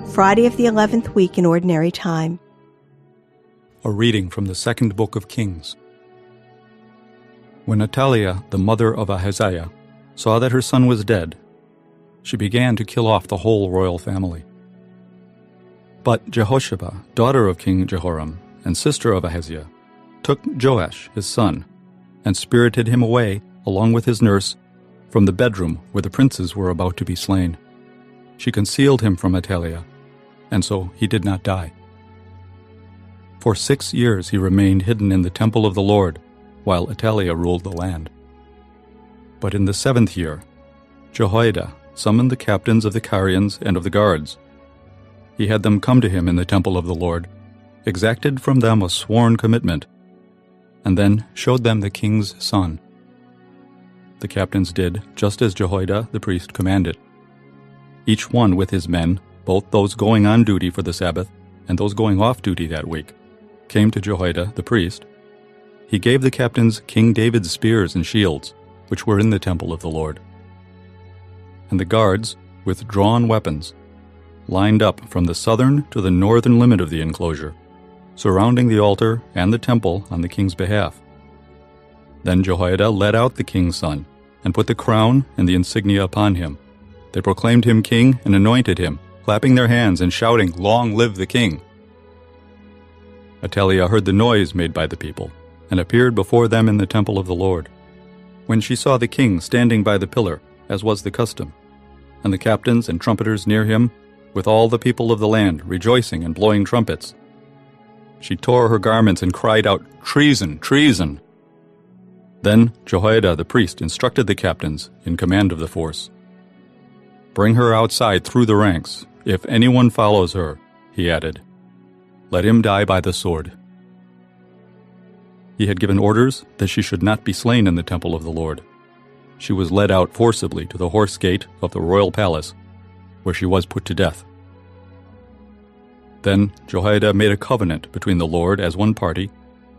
Friday of the 11th week in Ordinary Time. A reading from the second book of Kings. When Athaliah, the mother of Ahaziah, saw that her son was dead, she began to kill off the whole royal family. But Jehosheba, daughter of King Jehoram and sister of Ahaziah, took Joash, his son, and spirited him away, along with his nurse, from the bedroom where the princes were about to be slain. She concealed him from Athaliah, and so he did not die. For 6 years he remained hidden in the temple of the Lord, while Athaliah ruled the land. But in the 7th year, Jehoiada summoned the captains of the Carians and of the guards. He had them come to him in the temple of the Lord, exacted from them a sworn commitment, and then showed them the king's son. The captains did just as Jehoiada the priest commanded. Each one with his men, both those going on duty for the Sabbath and those going off duty that week, came to Jehoiada the priest. He gave the captains King David's spears and shields, which were in the temple of the Lord. And the guards, with drawn weapons, lined up from the southern to the northern limit of the enclosure, surrounding the altar and the temple on the king's behalf. Then Jehoiada led out the king's son, and put the crown and the insignia upon him. They proclaimed him king and anointed him, clapping their hands and shouting, "Long live the king!" Athaliah heard the noise made by the people, and appeared before them in the temple of the Lord. When she saw the king standing by the pillar, as was the custom, and the captains and trumpeters near him, with all the people of the land rejoicing and blowing trumpets, she tore her garments and cried out, "Treason! Treason!" Then Jehoiada the priest instructed the captains in command of the force. "Bring her outside through the ranks. If anyone follows her," he added, "let him die by the sword." He had given orders that she should not be slain in the temple of the Lord. She was led out forcibly to the horse gate of the royal palace, where she was put to death. Then Jehoiada made a covenant between the Lord as one party,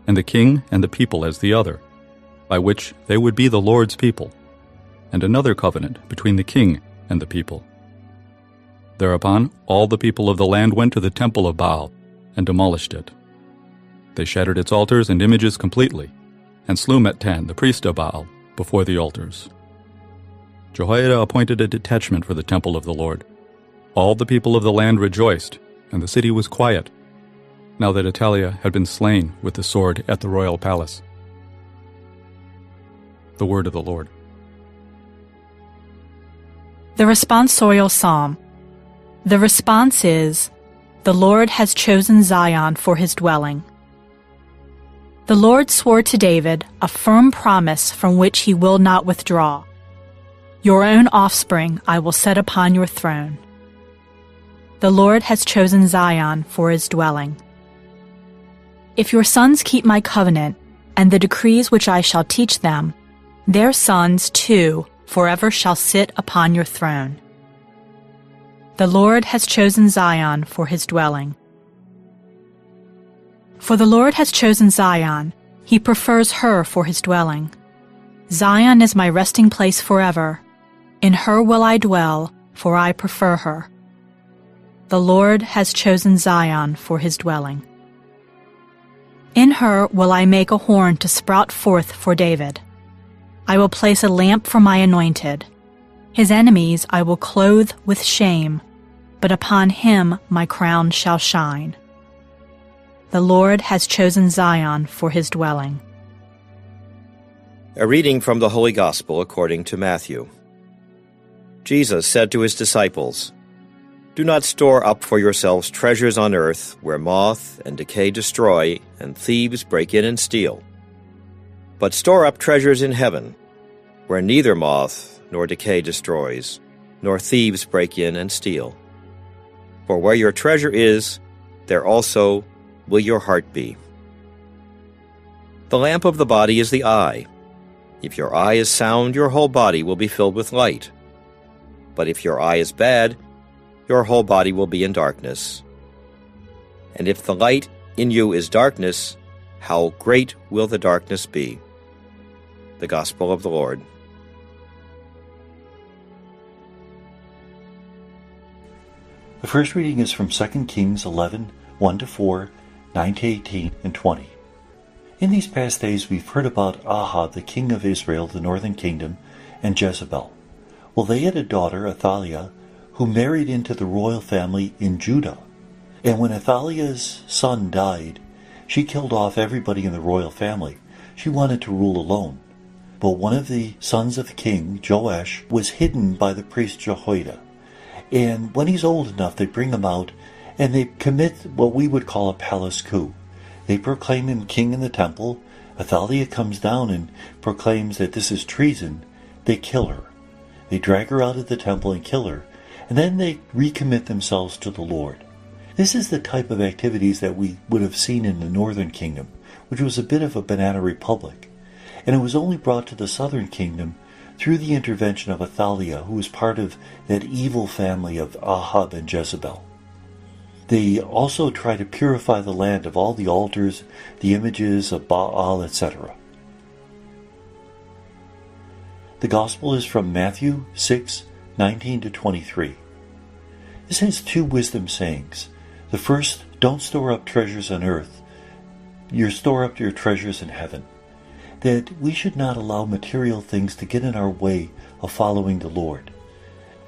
and the king and the people as the other, by which they would be the Lord's people, and another covenant between the king and the people. Thereupon all the people of the land went to the temple of Baal and demolished it. They shattered its altars and images completely, and slew Mettan, the priest of Baal, before the altars. Jehoiada appointed a detachment for the temple of the Lord. All the people of the land rejoiced, and the city was quiet, now that Athaliah had been slain with the sword at the royal palace. The word of the Lord. The responsorial psalm. The response is, "The Lord has chosen Zion for his dwelling." The Lord swore to David a firm promise from which he will not withdraw. "Your own offspring I will set upon your throne." The Lord has chosen Zion for his dwelling. If your sons keep my covenant and the decrees which I shall teach them, their sons, too, forever shall sit upon your throne. The Lord has chosen Zion for his dwelling. For the Lord has chosen Zion, he prefers her for his dwelling. Zion is my resting place forever. In her will I dwell, for I prefer her. The Lord has chosen Zion for his dwelling. In her will I make a horn to sprout forth for David. I will place a lamp for my anointed. His enemies I will clothe with shame, but upon him my crown shall shine. The Lord has chosen Zion for his dwelling. A reading from the Holy Gospel according to Matthew. Jesus said to his disciples, "Do not store up for yourselves treasures on earth, where moth and decay destroy, and thieves break in and steal. But store up treasures in heaven, where neither moth nor decay destroys, nor thieves break in and steal. For where your treasure is, there also will your heart be. The lamp of the body is the eye. If your eye is sound, your whole body will be filled with light. But if your eye is bad, your whole body will be in darkness. And if the light in you is darkness, how great will the darkness be?" The Gospel of the Lord. The first reading is from 2 Kings 11, 1-4, 9-18, and 20. In these past days we've heard about Ahab, the king of Israel, the northern kingdom, and Jezebel. Well, they had a daughter, Athaliah, who married into the royal family in Judah. And when Athaliah's son died, she killed off everybody in the royal family. She wanted to rule alone. But one of the sons of the king, Joash, was hidden by the priest Jehoiada. And when he's old enough, they bring him out and they commit what we would call a palace coup. They proclaim him king in the temple. Athaliah comes down and proclaims that this is treason. They kill her. They drag her out of the temple and kill her. And then they recommit themselves to the Lord. This is the type of activities that we would have seen in the northern kingdom, which was a bit of a banana republic. And it was only brought to the southern kingdom through the intervention of Athaliah, who was part of that evil family of Ahab and Jezebel. They also try to purify the land of all the altars, the images of Baal, etc. The Gospel is from Matthew 6, 19-23. This has two wisdom sayings. The first, don't store up treasures on earth. Store up your treasures in heaven. That we should not allow material things to get in our way of following the Lord.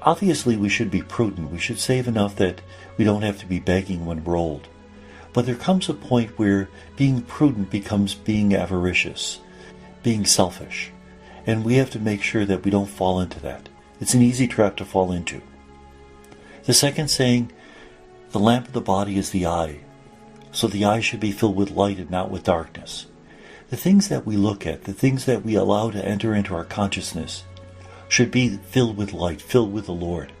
Obviously, we should be prudent. We should save enough that we don't have to be begging when we're old. But there comes a point where being prudent becomes being avaricious, being selfish. And we have to make sure that we don't fall into that. It's an easy trap to fall into. The second saying, the lamp of the body is the eye. So the eye should be filled with light and not with darkness. The things that we look at, the things that we allow to enter into our consciousness, should be filled with light, filled with the Lord,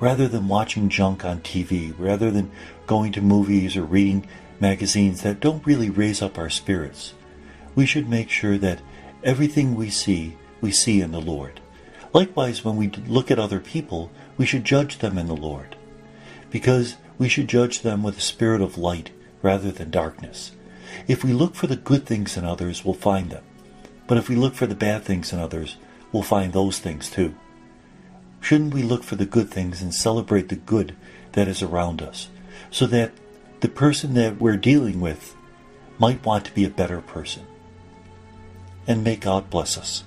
rather than watching junk on TV, rather than going to movies or reading magazines that don't really raise up our spirits. We should make sure that everything we see in the Lord. Likewise, when we look at other people, we should judge them in the Lord, because we should judge them with a spirit of light rather than darkness. If we look for the good things in others, we'll find them. But if we look for the bad things in others, we'll find those things too. Shouldn't we look for the good things and celebrate the good that is around us, so that the person that we're dealing with might want to be a better person? And may God bless us.